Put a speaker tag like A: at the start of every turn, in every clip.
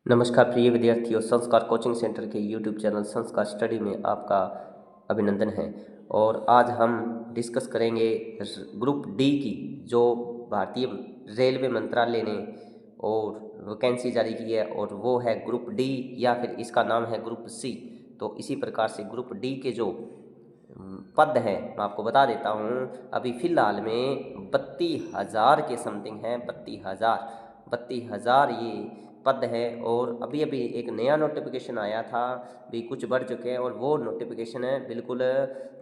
A: नमस्कार प्रिय विद्यार्थियों, संस्कार कोचिंग सेंटर के यूट्यूब चैनल संस्कार स्टडी में आपका अभिनंदन है। और आज हम डिस्कस करेंगे ग्रुप डी की, जो भारतीय रेलवे मंत्रालय ने और वैकेंसी जारी की है, और वो है ग्रुप डी या फिर इसका नाम है ग्रुप सी। तो इसी प्रकार से ग्रुप डी के जो पद हैं मैं आपको बता देता हूँ। अभी फ़िलहाल में 32,000 के समथिंग हैं, 32,000 ये पद है। और अभी अभी एक नया नोटिफिकेशन आया था, भी कुछ बढ़ चुके हैं, और वो नोटिफिकेशन है बिल्कुल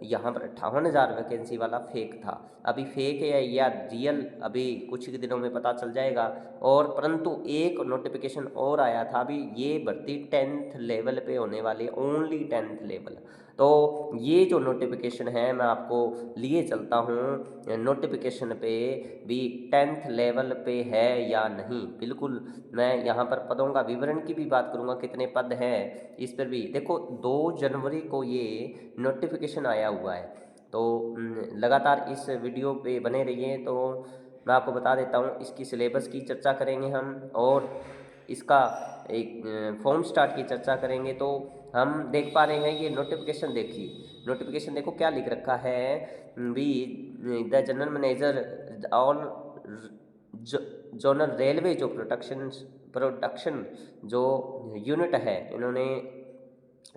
A: यहाँ पर 58,000 वैकेंसी वाला फेक था। अभी फेक है या रियल अभी कुछ ही दिनों में पता चल जाएगा। और परंतु एक नोटिफिकेशन और आया था, अभी ये भर्ती 10th लेवल पे होने वाली है, ओनली 10th लेवल। तो ये जो नोटिफिकेशन है मैं आपको लिए चलता हूँ नोटिफिकेशन पे भी 10th लेवल पे है या नहीं। बिल्कुल मैं यहाँ पर पदों का विवरण की भी बात करूँगा, कितने पद हैं इस पर भी। देखो 2 जनवरी को ये नोटिफिकेशन आया हुआ है, तो लगातार इस वीडियो पे बने रहिए। तो मैं आपको बता देता हूँ, इसकी सिलेबस की चर्चा करेंगे हम, और इसका एक फॉर्म स्टार्ट की चर्चा करेंगे। तो हम देख पा रहे हैं, ये नोटिफिकेशन देखिए, नोटिफिकेशन देखो क्या लिख रखा है। Be the general manager all zonal railway जो प्रोडक्शन जो यूनिट है, इन्होंने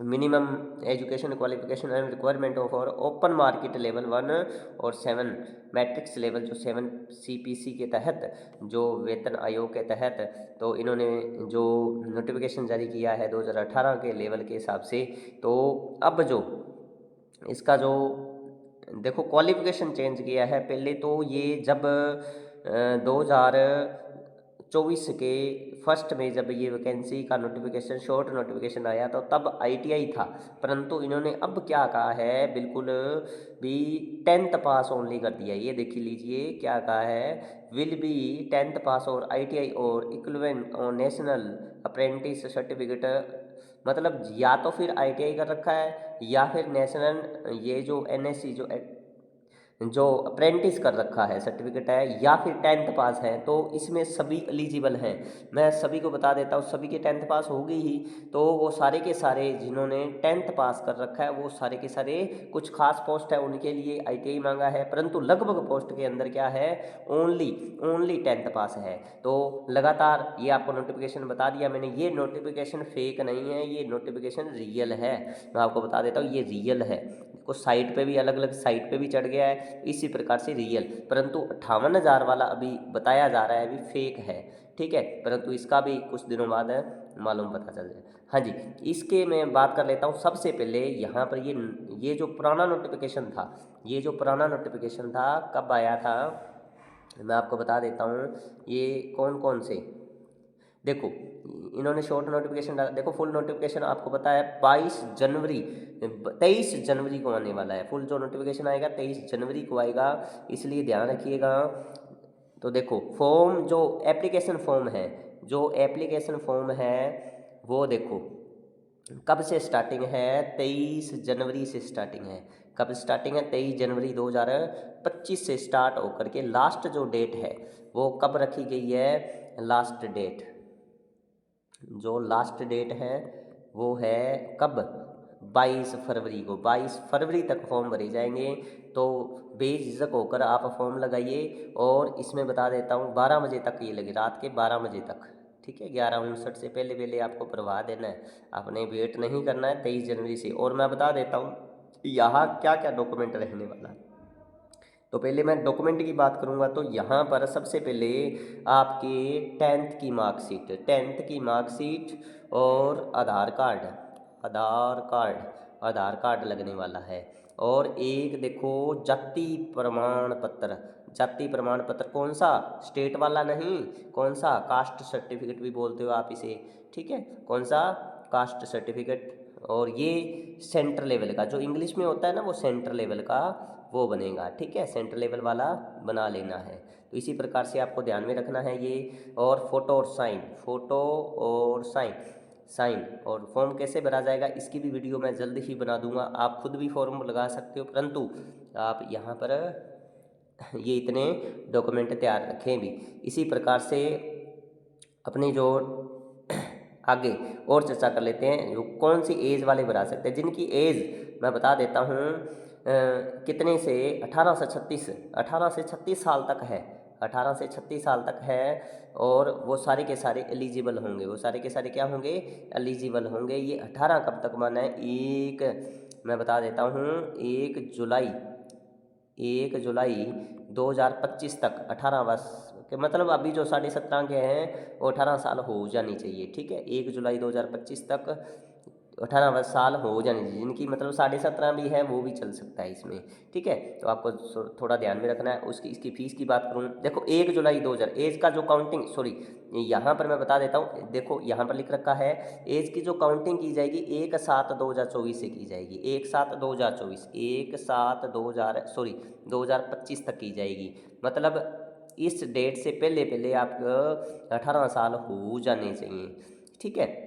A: minimum education qualification and requirement of और ओपन मार्केट लेवल 1 और 7 मैट्रिक्स लेवल जो 7 सीपीसी के तहत, जो वेतन आयोग के तहत, तो इन्होंने जो नोटिफिकेशन जारी किया है 2018 के लेवल के हिसाब से। तो अब जो इसका जो देखो क्वालिफिकेशन चेंज किया है। पहले तो ये जब 2024 के फर्स्ट में जब ये वैकेंसी का नोटिफिकेशन शॉर्ट नोटिफिकेशन आया, तो तब आईटीआई था। परंतु इन्होंने अब क्या कहा है, बिल्कुल भी 10th पास ओनली कर दिया। ये देख लीजिए क्या कहा है, विल बी 10th पास और आईटीआई और इक्विवेलेंट और नेशनल अप्रेंटिस सर्टिफिकेट। मतलब या तो फिर आईटीआई कर रखा है, या फिर नेशनल ये जो एनएससी जो अप्रेंटिस कर रखा है सर्टिफिकेट है, या फिर 10th पास है। तो इसमें सभी एलिजिबल हैं। मैं सभी को बता देता हूँ, सभी के 10th पास हो गई ही। तो वो सारे के सारे जिन्होंने 10th पास कर रखा है, वो सारे के सारे, कुछ खास पोस्ट है उनके लिए आईटीआई मांगा है, परंतु लगभग पोस्ट के अंदर क्या है, ओनली 10th पास है। तो लगातार ये आपको नोटिफिकेशन बता दिया मैंने, ये नोटिफिकेशन फेक नहीं है, ये नोटिफिकेशन रियल है। मैं आपको बता देता हूँ ये रियल है। कुछ साइट पे भी अलग अलग साइट पे भी चढ़ गया है, इसी प्रकार से रियल। परंतु 58,000 वाला अभी बताया जा रहा है, अभी फेक है, ठीक है। परंतु इसका भी कुछ दिनों बाद मालूम पता चल जाए। हाँ जी, इसके मैं बात कर लेता हूँ। सबसे पहले यहाँ पर ये जो पुराना नोटिफिकेशन था, ये जो पुराना नोटिफिकेशन था कब आया था, मैं आपको बता देता हूँ। ये कौन कौन से, देखो इन्होंने शॉर्ट नोटिफिकेशन डाला। देखो फुल नोटिफिकेशन आपको पता है 23 जनवरी को आने वाला है। फुल जो नोटिफिकेशन आएगा 23 जनवरी को आएगा, इसलिए ध्यान रखिएगा। तो देखो फॉर्म जो एप्लीकेशन फॉर्म है, जो एप्लीकेशन फॉर्म है वो देखो कब से स्टार्टिंग है, 23 जनवरी से स्टार्टिंग है। कब स्टार्टिंग है, 23 जनवरी 2025 से स्टार्ट होकर के लास्ट जो डेट है वो कब रखी गई है, लास्ट डेट, जो लास्ट डेट है वो है कब, 22 फरवरी को। 22 फरवरी तक फॉर्म भरे जाएंगे। तो बेझिझक होकर आप फॉर्म लगाइए। और इसमें बता देता हूँ 12 बजे तक ये लगे, रात के 12 बजे तक, ठीक है। 11:59 से पहले पहले आपको भरवा देना है, आपने वेट नहीं करना है 23 जनवरी से। और मैं बता देता हूँ यहाँ क्या क्या डॉक्यूमेंट रहने वाला है। तो पहले मैं डॉक्यूमेंट की बात करूंगा, तो यहाँ पर सबसे पहले आपके 10th की मार्कशीट, 10th की मार्कशीट और आधार कार्ड, आधार कार्ड आधार कार्ड लगने वाला है। और एक देखो जाति प्रमाण पत्र, जाति प्रमाण पत्र कौन सा, स्टेट वाला नहीं, कौन सा, कास्ट सर्टिफिकेट भी बोलते हो आप इसे, ठीक है, कौन सा, कास्ट सर्टिफिकेट। और ये सेंटर लेवल का, जो इंग्लिश में होता है ना वो सेंटर लेवल का वो बनेगा, ठीक है, सेंटर लेवल वाला बना लेना है। तो इसी प्रकार से आपको ध्यान में रखना है ये। और फोटो और साइन, फोटो और साइन और फॉर्म कैसे भरा जाएगा इसकी भी वीडियो मैं जल्द ही बना दूंगा। आप खुद भी फॉर्म लगा सकते हो, परंतु आप यहाँ पर ये इतने डॉक्यूमेंट तैयार रखें भी। इसी प्रकार से अपनी जो आगे और चर्चा कर लेते हैं, जो कौन सी एज वाले भरा सकते हैं, जिनकी एज मैं बता देता हूँ कितने से 18 से 36 साल तक है, 18 से 36 साल तक है। और वो सारे के सारे एलिजिबल होंगे, वो सारे के सारे क्या होंगे, एलिजिबल होंगे। ये 18 कब तक माना है, मैं बता देता हूँ 1 जुलाई 2025 तक 18 वर्ष के, मतलब अभी जो 17.5 के हैं वो 18 साल हो जानी चाहिए, ठीक है। 1 जुलाई 2025 तक 18 साल हो जानी चाहिए। जिनकी मतलब 17.5 भी है वो भी चल सकता है इसमें, ठीक है। तो आपको थोड़ा ध्यान में रखना है। उसकी इसकी फीस की बात करूँ, देखो 1 जुलाई 2000 एज का जो काउंटिंग, सॉरी यहाँ पर मैं बता देता हूँ, देखो यहाँ पर लिख रखा है एज की जो काउंटिंग की जाएगी 1/7/2024 से की जाएगी, 1/7/2024, 2025 तक की जाएगी। मतलब इस डेट से पहले पहले आप 18 साल हो जाने चाहिए, ठीक है।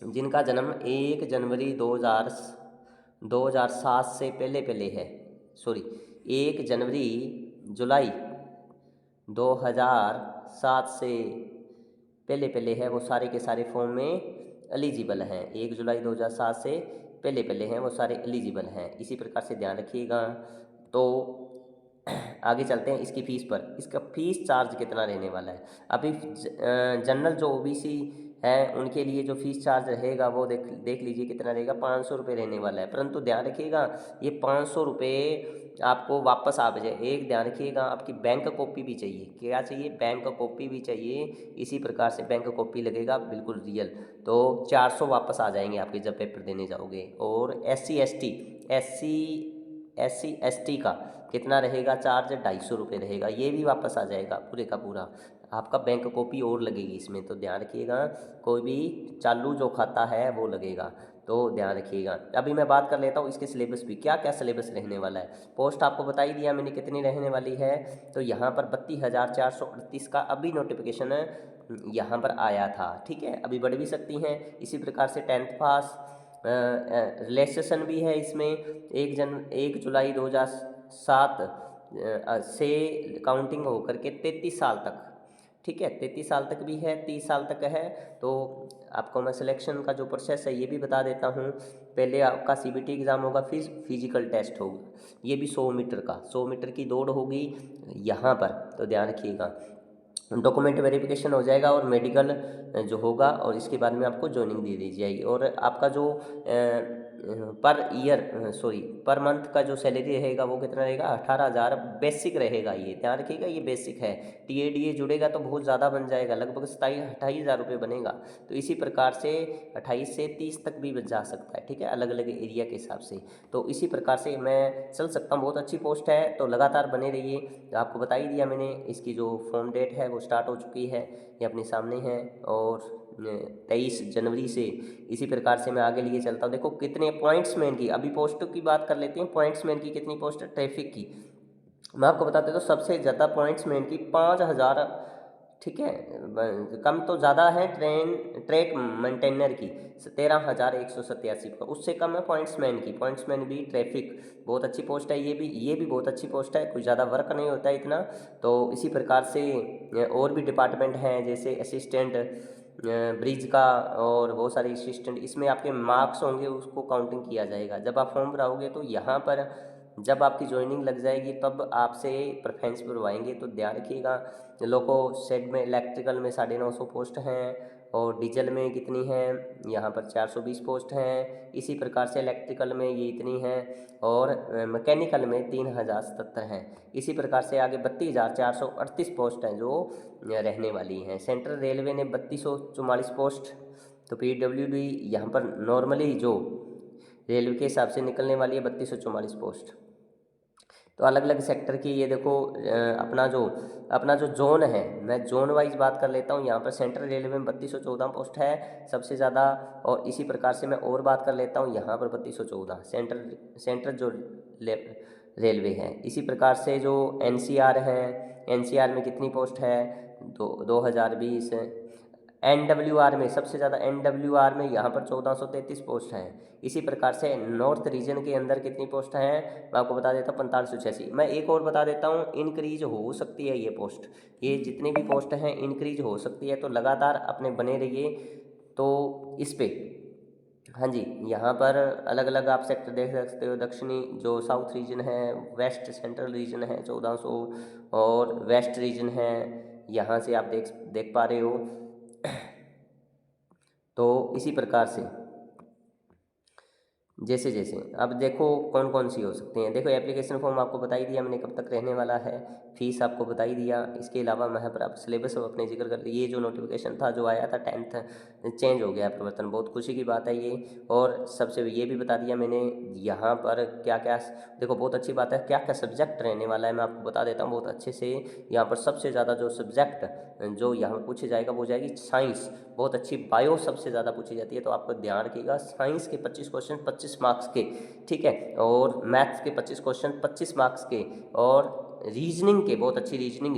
A: जिनका जन्म 1 जनवरी 2007 से पहले पहले है, सॉरी 1 जुलाई 2007 से पहले पहले है, वो सारे के सारे फॉर्म में एलिजिबल हैं। 1 जुलाई 2007 से पहले पहले हैं वो सारे एलिजिबल हैं, इसी प्रकार से ध्यान रखिएगा। तो आगे चलते हैं इसकी फ़ीस पर। इसका फ़ीस चार्ज कितना रहने वाला है। अभी जनरल जो ओबीसी है उनके लिए जो फ़ीस चार्ज रहेगा वो देख लीजिए कितना रहेगा, 500 रुपये रहने वाला है। परंतु ध्यान रखिएगा ये 500 रुपये आपको वापस आ जाए। एक ध्यान रखिएगा, आपकी बैंक कॉपी भी चाहिए। क्या चाहिए, बैंक कॉपी भी चाहिए। इसी प्रकार से बैंक कॉपी लगेगा बिल्कुल रियल, तो 400 वापस आ जाएंगे आपके जब पेपर देने जाओगे। और एस सी एस टी का कितना रहेगा चार्ज, 250 रुपये रहेगा, ये भी वापस आ जाएगा पूरे का पूरा। आपका बैंक कॉपी और लगेगी इसमें, तो ध्यान रखिएगा। कोई भी चालू जो खाता है वो लगेगा, तो ध्यान रखिएगा। अभी मैं बात कर लेता हूँ इसके सिलेबस भी, क्या क्या सिलेबस रहने वाला है। पोस्ट आपको बता ही दिया मैंने कितनी रहने वाली है। तो यहाँ पर 32,438 का अभी नोटिफिकेशन यहाँ पर आया था, ठीक है। अभी बढ़ भी सकती हैं। इसी प्रकार से 10th पास रिलैक्सेशन भी है इसमें। 1 जुलाई 2007 से काउंटिंग होकर के 33 साल तक, ठीक है, 33 साल तक भी है, 30 साल तक है। तो आपको मैं सिलेक्शन का जो प्रोसेस है ये भी बता देता हूँ। पहले आपका सीबीटी एग्ज़ाम होगा, फिर फिजिकल टेस्ट होगा, ये भी 100 मीटर का, 100 मीटर की दौड़ होगी यहाँ पर, तो ध्यान रखिएगा। डॉक्यूमेंट वेरिफिकेशन हो जाएगा और मेडिकल जो होगा, और इसके बाद में आपको ज्वाइनिंग दे दी जाएगी। और आपका जो पर मंथ का जो सैलरी रहेगा वो कितना रहेगा, 18,000 बेसिक रहेगा। ये ध्यान रखिएगा, ये बेसिक है। टीएडीए जुड़ेगा तो बहुत ज़्यादा बन जाएगा, लगभग 27-28 हज़ार रुपये बनेगा। तो इसी प्रकार से 28 से 30 तक भी जा सकता है, ठीक है, अलग अलग एरिया के हिसाब से। तो इसी प्रकार से मैं चल सकता हूँ, बहुत अच्छी पोस्ट है, तो लगातार बने रहिए। आपको बता ही दिया मैंने, इसकी जो फॉर्म डेट है वो स्टार्ट हो चुकी है, ये अपने सामने है। और 23 जनवरी से इसी प्रकार से मैं आगे लिए चलता हूँ। देखो कितने पॉइंट्समैन की, अभी पोस्टों की बात कर लेते हैं। पॉइंट्समैन की कितनी पोस्ट है, ट्रैफिक की मैं आपको बताते तो सबसे ज़्यादा पॉइंट्समैन की 5,000, ठीक है। कम तो ज़्यादा है ट्रैक मेंटेनर की 13,187 का, उससे कम है पॉइंट्समैन की। पॉइंट्समैन भी ट्रैफिक बहुत अच्छी पोस्ट है, ये भी बहुत अच्छी पोस्ट है, कोई ज़्यादा वर्क नहीं होता है इतना। तो इसी प्रकार से और भी डिपार्टमेंट हैं, जैसे असिस्टेंट ब्रिज का, और बहुत सारे असिस्टेंट। इसमें आपके मार्क्स होंगे, उसको काउंटिंग किया जाएगा। जब आप फॉर्म भराओगे तो यहाँ पर जब आपकी ज्वाइनिंग लग जाएगी तब आपसे प्रेफरेंस करवाएंगे। तो ध्यान रखिएगा। लोको शेड में इलेक्ट्रिकल में 950 पोस्ट हैं, और डीजल में कितनी हैं, यहाँ पर 420 पोस्ट हैं। इसी प्रकार से इलेक्ट्रिकल में ये इतनी हैं, और मैकेनिकल में 3,077 हैं। इसी प्रकार से आगे 32,438 पोस्ट हैं जो रहने वाली हैं। सेंट्रल रेलवे ने 3244 पोस्ट। तो PWD यहाँ पर नॉर्मली जो रेलवे के हिसाब से निकलने वाली है 3244 पोस्ट। तो अलग अलग सेक्टर की ये देखो, अपना जो जोन है, मैं जोन वाइज बात कर लेता हूँ। यहाँ पर सेंट्रल रेलवे में 3214 पोस्ट है सबसे ज़्यादा। और इसी प्रकार से मैं और बात कर लेता हूँ, यहाँ पर 3214 सेंट्रल जो रेलवे है। इसी प्रकार से जो NCR है, NCR में कितनी पोस्ट है, 2020। NWR में सबसे ज़्यादा, NWR में यहाँ पर 1433 पोस्ट हैं। इसी प्रकार से नॉर्थ रीजन के अंदर कितनी पोस्ट हैं मैं आपको बता देता हूँ, 4586। मैं एक और बता देता हूँ, इंक्रीज हो सकती है ये पोस्ट, ये जितनी भी पोस्ट हैं इंक्रीज हो सकती है। तो लगातार अपने बने रहिए। तो इस पे हाँ जी, यहाँ पर अलग अलग आप सेक्टर देख सकते हो। दक्षिणी जो साउथ रीजन है, वेस्ट सेंट्रल रीजन है 1400, और वेस्ट रीजन है, यहाँ से आप देख देख पा रहे हो। तो इसी प्रकार से जैसे जैसे अब देखो कौन कौन सी हो सकती हैं। देखो एप्लीकेशन फॉर्म आपको बता ही दिया मैंने कब तक रहने वाला है, फीस आपको बता ही दिया। इसके अलावा वहाँ पर आप सिलेबस अपने जिक्र कर लिए। ये जो नोटिफिकेशन था जो आया था 10th चेंज हो गया परिवर्तन, बहुत खुशी की बात है ये। और सबसे ये भी बता दिया मैंने यहाँ पर क्या क्या, देखो बहुत अच्छी बात है, क्या क्या सब्जेक्ट रहने वाला है मैं आपको बता देता हूँ बहुत अच्छे से। यहाँ पर सबसे ज़्यादा जो सब्जेक्ट जो यहाँ पर पूछे जाएगा वो जाएगी साइंस, बहुत अच्छी। बायो सबसे ज़्यादा पूछी जाती है, तो आपको ध्यान रखिएगा साइंस के 25 क्वेश्चन 25 मार्क्स के, ठीक है। और मैथ्स के 25 क्वेश्चन 25 मार्क्स के, और रीजनिंग के बहुत अच्छी रीजनिंग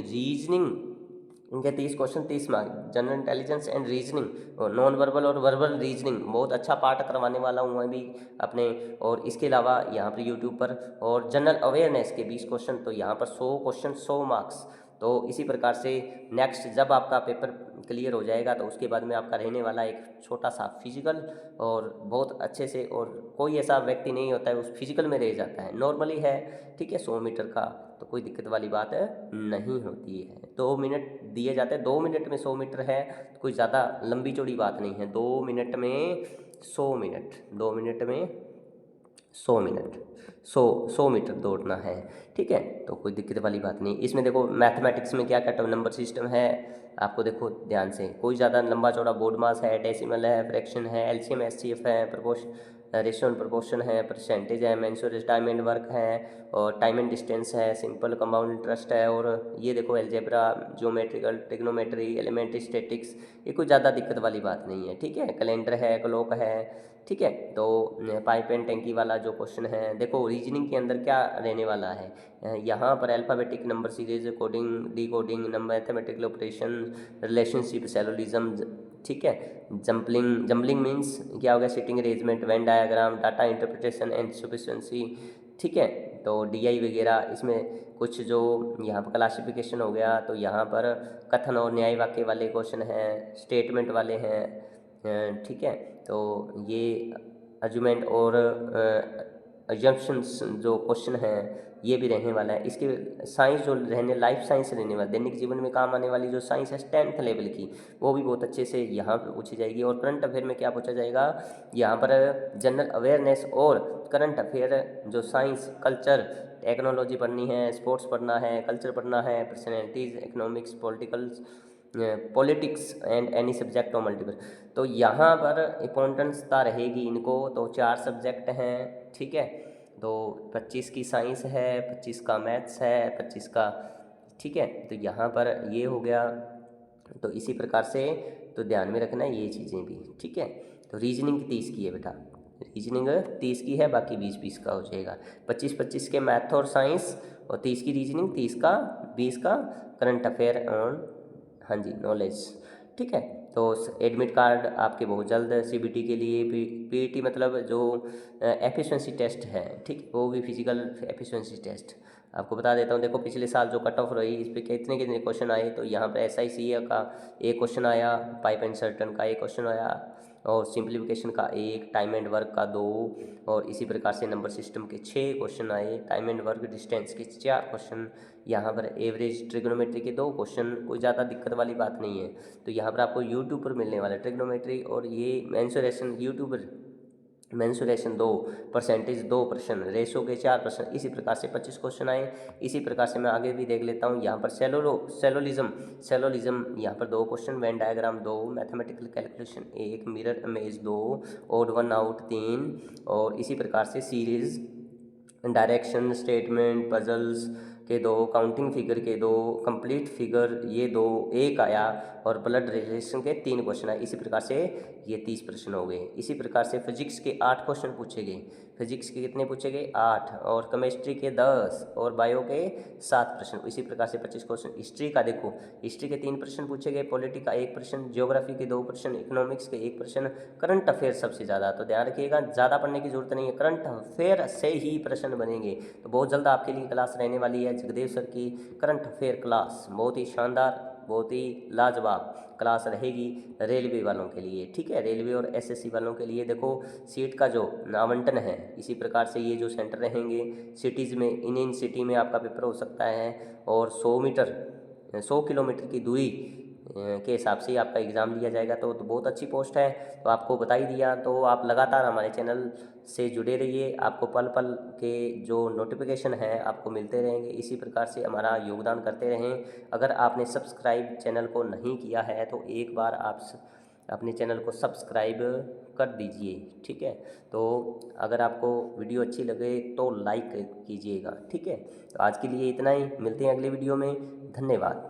A: इनके 30 question 30 marks. General intelligence and reasoning और नॉन वर्बल और वर्बल रीजनिंग बहुत अच्छा पार्ट करवाने वाला हूँ मैं भी अपने। और इसके अलावा यहाँ पर यूट्यूब पर और जनरल अवेयरनेस के 20 क्वेश्चन, तो यहाँ पर 100 क्वेश्चन 100 मार्क्स। तो इसी प्रकार से नेक्स्ट जब आपका पेपर क्लियर हो जाएगा तो उसके बाद में आपका रहने वाला एक छोटा सा फिजिकल, और बहुत अच्छे से, और कोई ऐसा व्यक्ति नहीं होता है उस फिजिकल में रह जाता है, नॉर्मली है, ठीक है। 100 मीटर का तो कोई दिक्कत वाली बात नहीं होती है। 2 मिनट दिए जाते हैं, 2 मिनट में 100 मीटर है, तो कोई ज़्यादा लंबी चौड़ी बात नहीं है। 2 मिनट में 100 मिनट, 2 मिनट में 100 मिनट, 100 मीटर दौड़ना है, ठीक है। तो कोई दिक्कत वाली बात नहीं। इसमें देखो मैथमेटिक्स में क्या क्या नंबर सिस्टम है आपको देखो ध्यान से, कोई ज़्यादा लंबा चौड़ा बोर्ड मास है, डेसिमल है, फ्रैक्शन है, एलसीएम एचसीएफ है, प्रपोर्शन रेशियो एंड प्रोपोर्शन है, परसेंटेज है, मेंसुरेट टाइम एंड वर्क है, और टाइम एंड डिस्टेंस है, सिंपल कंपाउंड इंटरेस्ट है, और ये देखो algebra, geometrical, trigonometry, elementary statics, ये कोई ज़्यादा दिक्कत वाली बात नहीं है, ठीक है। कैलेंडर है, क्लॉक है, ठीक है। तो पाइप एंड टैंकी वाला जो क्वेश्चन है, देखो रीजनिंग के अंदर क्या रहने वाला है, यहाँ पर alphabetic number series, coding, decoding, mathematical operation, relationship, syllogism, ठीक है। जम्बलिंग मीन्स क्या हो गया, sitting arrangement, Venn diagram, data interpretation and sufficiency, ठीक है। तो डीआई वगैरह इसमें कुछ जो यहाँ पर क्लासिफिकेशन हो गया, तो यहाँ पर कथन और न्याय वाक्य वाले क्वेश्चन हैं, स्टेटमेंट वाले हैं, ठीक है। तो ये अर्जुमेंट और अजम्पशंस जो क्वेश्चन हैं ये भी रहने वाला है। इसके साइंस जो रहने, लाइफ साइंस रहने वाला, दैनिक जीवन में काम आने वाली जो साइंस है 10th लेवल की, वो भी बहुत अच्छे से यहाँ पे पूछी जाएगी। और करंट अफेयर में क्या पूछा जाएगा, यहाँ पर जनरल अवेयरनेस और करंट अफेयर, जो साइंस, कल्चर, टेक्नोलॉजी पढ़नी है, स्पोर्ट्स पढ़ना है, कल्चर पढ़ना है, personalities, economics, politics and any subject और मल्टीपल। तो यहाँ पर इम्पोर्टेंसता रहेगी इनको, तो 4 सब्जेक्ट हैं, ठीक है। तो 25 की साइंस है, 25 का मैथ्स है, 25 का, ठीक है। तो यहाँ पर ये हो गया, तो इसी प्रकार से तो ध्यान में रखना है ये चीज़ें भी, ठीक है। तो रीजनिंग 30 की है बेटा, रीजनिंग 30 की है, बाकी 20-20 का हो जाएगा। 25-25 के मैथ और साइंस, और 30 की रीजनिंग, 30 का 20 का करंट अफेयर ऑन, हाँ जी, नॉलेज, ठीक है। तो एडमिट कार्ड आपके बहुत जल्द सीबीटी के लिए, पीईटी मतलब जो एफिशिएंसी टेस्ट है, ठीक, वो भी फिजिकल एफिशिएंसी टेस्ट आपको बता देता हूँ। देखो पिछले साल जो कट ऑफ रही, इस पर कितने कितने क्वेश्चन आए, तो यहाँ पर SICA का एक क्वेश्चन आया, पाइप एंड सर्टन का एक क्वेश्चन आया, और सिंप्लीफिकेशन का एक, टाइम एंड वर्क का 2, और इसी प्रकार से नंबर सिस्टम के 6 क्वेश्चन आए, टाइम एंड वर्क डिस्टेंस के 4 क्वेश्चन, यहाँ पर एवरेज ट्रिग्नोमेट्री के 2 क्वेश्चन, कोई ज़्यादा दिक्कत वाली बात नहीं है। तो यहाँ पर आपको यूट्यूब पर मिलने वाला है ट्रिग्नोमेट्री, और ये मेंसुरेशन यूट्यूब पर, मेंसुरेशन 2, परसेंटेज 2 प्रश्न, रेशो के 4 प्रश्न, इसी प्रकार से 25 क्वेश्चन आए। इसी प्रकार से मैं आगे भी देख लेता हूँ। यहाँ पर सेलोलिज्म यहाँ पर 2 question, Venn diagram 2, mathematical calculation 1, mirror image 2, odd 1 out 3, और इसी प्रकार से सीरीज, डायरेक्शन, स्टेटमेंट, पजल्स के 2, काउंटिंग फिगर के 2, कंप्लीट फिगर ये 2, एक आया, और ब्लड रिलेशन के 3 क्वेश्चन आए। इसी प्रकार से ये 30 प्रश्न हो गए। इसी प्रकार से फिजिक्स के 8 क्वेश्चन पूछे गए, फिजिक्स के कितने पूछे गए, 8, और केमिस्ट्री के 10, और बायो के 7 प्रश्न। इसी प्रकार से 25 क्वेश्चन। हिस्ट्री का देखो, हिस्ट्री के 3 प्रश्न पूछे गए, पॉलिटी का 1 प्रश्न, ज्योग्राफी के 2 प्रश्न, इकोनॉमिक्स के 1 प्रश्न, करंट अफेयर सबसे ज़्यादा। तो ध्यान रखिएगा, ज़्यादा पढ़ने की जरूरत नहीं है, करंट अफेयर से ही प्रश्न बनेंगे। तो बहुत जल्द आपके लिए क्लास रहने वाली है जगदेव सर की करंट अफेयर क्लास, बहुत ही शानदार, बहुत ही लाजवाब क्लास रहेगी रेलवे वालों के लिए, ठीक है। रेलवे और एसएससी वालों के लिए देखो सीट का जो आवंटन है, इसी प्रकार से ये जो सेंटर रहेंगे सिटीज़ में, इन सिटी में आपका पेपर हो सकता है। और 100 किलोमीटर की दूरी के हिसाब से ही आपका एग्ज़ाम लिया जाएगा। तो बहुत अच्छी पोस्ट है, तो आपको बता ही दिया। तो आप लगातार हमारे चैनल से जुड़े रहिए, आपको पल पल के जो नोटिफिकेशन है आपको मिलते रहेंगे। इसी प्रकार से हमारा योगदान करते रहें। अगर आपने सब्सक्राइब चैनल को नहीं किया है तो एक बार आप अपने चैनल को सब्सक्राइब कर दीजिए, ठीक है। तो अगर आपको वीडियो अच्छी लगे तो लाइक कीजिएगा, ठीक है। तो आज के लिए इतना ही, मिलते हैं अगले वीडियो में। धन्यवाद।